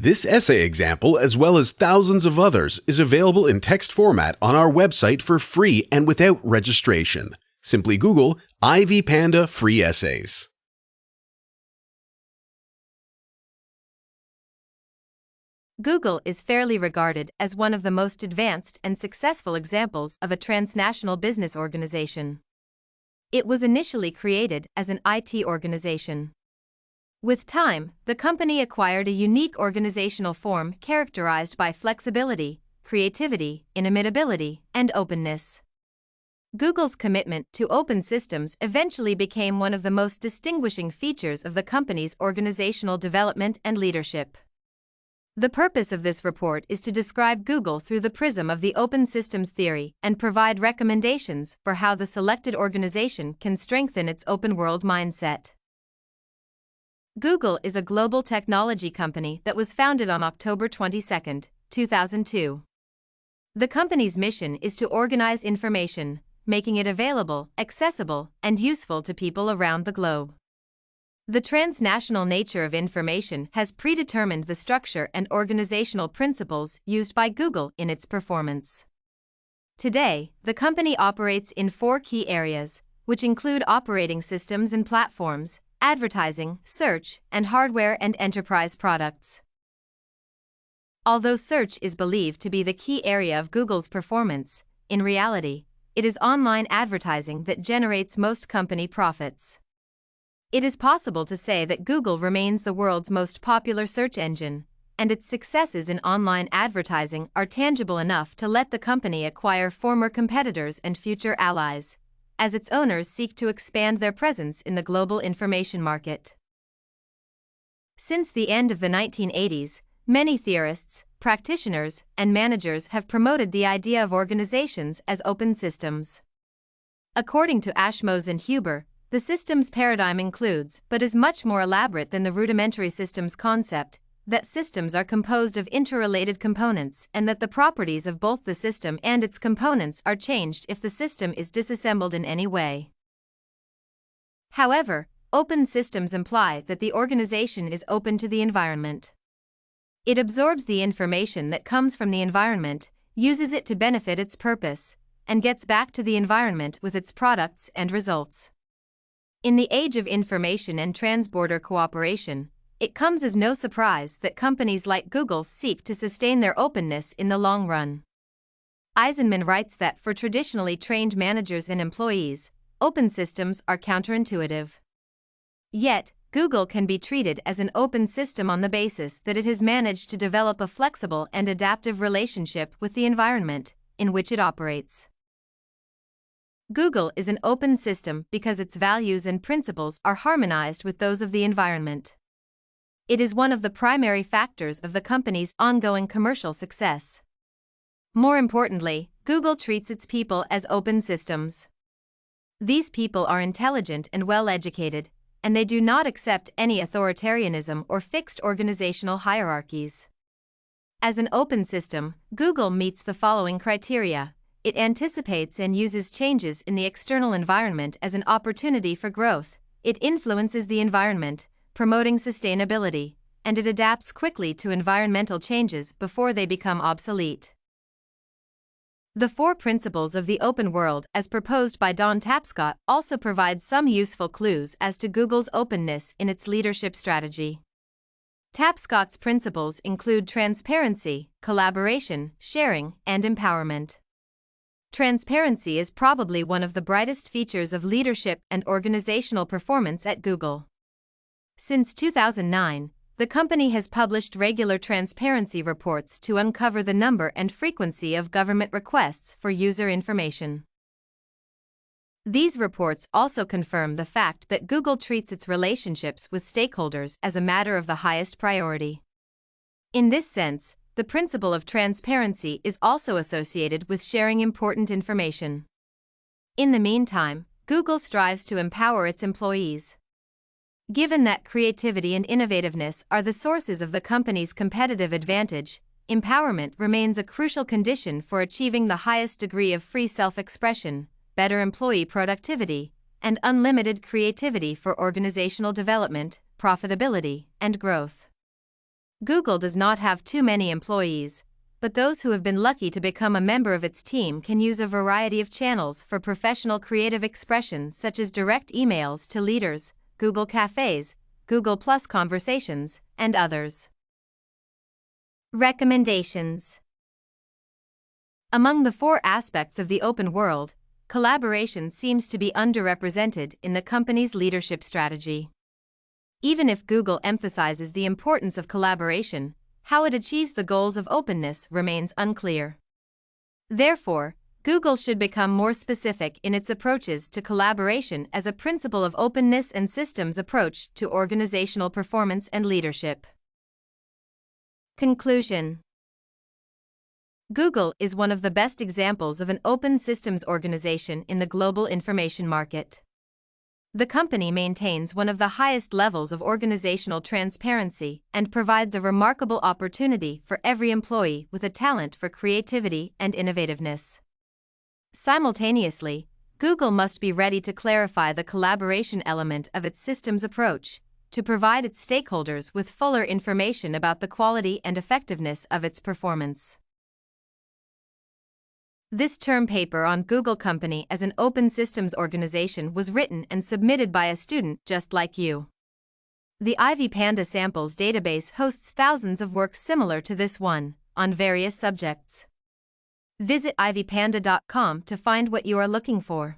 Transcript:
This essay example, as well as thousands of others, is available in text format on our website for free and without registration. Simply Google Ivy Panda Free Essays. Google is fairly regarded as one of the most advanced and successful examples of a transnational business organization. It was initially created as an IT organization. With time, the company acquired a unique organizational form characterized by flexibility, creativity, inimitability, and openness. Google's commitment to open systems eventually became one of the most distinguishing features of the company's organizational development and leadership. The purpose of this report is to describe Google through the prism of the open systems theory and provide recommendations for how the selected organization can strengthen its open world mindset. Google is a global technology company that was founded on October 22, 2002. The company's mission is to organize information, making it available, accessible, and useful to people around the globe. The transnational nature of information has predetermined the structure and organizational principles used by Google in its performance. Today, the company operates in 4 key areas, which include operating systems and platforms, advertising, search, and hardware and enterprise products. Although search is believed to be the key area of Google's performance, in reality, it is online advertising that generates most company profits. It is possible to say that Google remains the world's most popular search engine, and its successes in online advertising are tangible enough to let the company acquire former competitors and future allies, as its owners seek to expand their presence in the global information market. Since the end of the 1980s, many theorists, practitioners, and managers have promoted the idea of organizations as open systems. According to Ashmos and Huber, the systems paradigm includes, but is much more elaborate than the rudimentary systems concept, that systems are composed of interrelated components and that the properties of both the system and its components are changed if the system is disassembled in any way. However, open systems imply that the organization is open to the environment. It absorbs the information that comes from the environment, uses it to benefit its purpose, and gets back to the environment with its products and results. In the age of information and transborder cooperation, it comes as no surprise that companies like Google seek to sustain their openness in the long run. Eisenmann writes that for traditionally trained managers and employees, open systems are counterintuitive. Yet, Google can be treated as an open system on the basis that it has managed to develop a flexible and adaptive relationship with the environment in which it operates. Google is an open system because its values and principles are harmonized with those of the environment. It is one of the primary factors of the company's ongoing commercial success. More importantly, Google treats its people as open systems. These people are intelligent and well-educated, and they do not accept any authoritarianism or fixed organizational hierarchies. As an open system, Google meets the following criteria. It anticipates and uses changes in the external environment as an opportunity for growth. It influences the environment, promoting sustainability, and it adapts quickly to environmental changes before they become obsolete. The 4 principles of the open world as proposed by Don Tapscott also provide some useful clues as to Google's openness in its leadership strategy. Tapscott's principles include transparency, collaboration, sharing, and empowerment. Transparency is probably one of the brightest features of leadership and organizational performance at Google. Since 2009, the company has published regular transparency reports to uncover the number and frequency of government requests for user information. These reports also confirm the fact that Google treats its relationships with stakeholders as a matter of the highest priority. In this sense, the principle of transparency is also associated with sharing important information. In the meantime, Google strives to empower its employees. Given that creativity and innovativeness are the sources of the company's competitive advantage, empowerment remains a crucial condition for achieving the highest degree of free self-expression, better employee productivity, and unlimited creativity for organizational development, profitability, and growth. Google does not have too many employees, but those who have been lucky to become a member of its team can use a variety of channels for professional creative expression, such as direct emails to leaders, Google Cafes, Google Plus Conversations, and others. Recommendations. Among the 4 aspects of the open world, collaboration seems to be underrepresented in the company's leadership strategy. Even if Google emphasizes the importance of collaboration, how it achieves the goals of openness remains unclear. Therefore, Google should become more specific in its approaches to collaboration as a principle of openness and systems approach to organizational performance and leadership. Conclusion. Google is one of the best examples of an open systems organization in the global information market. The company maintains one of the highest levels of organizational transparency and provides a remarkable opportunity for every employee with a talent for creativity and innovativeness. Simultaneously, Google must be ready to clarify the collaboration element of its systems approach, to provide its stakeholders with fuller information about the quality and effectiveness of its performance. This term paper on Google Company as an open systems organization was written and submitted by a student just like you. The Ivy Panda Samples database hosts thousands of works similar to this one, on various subjects. Visit ivypanda.com to find what you are looking for.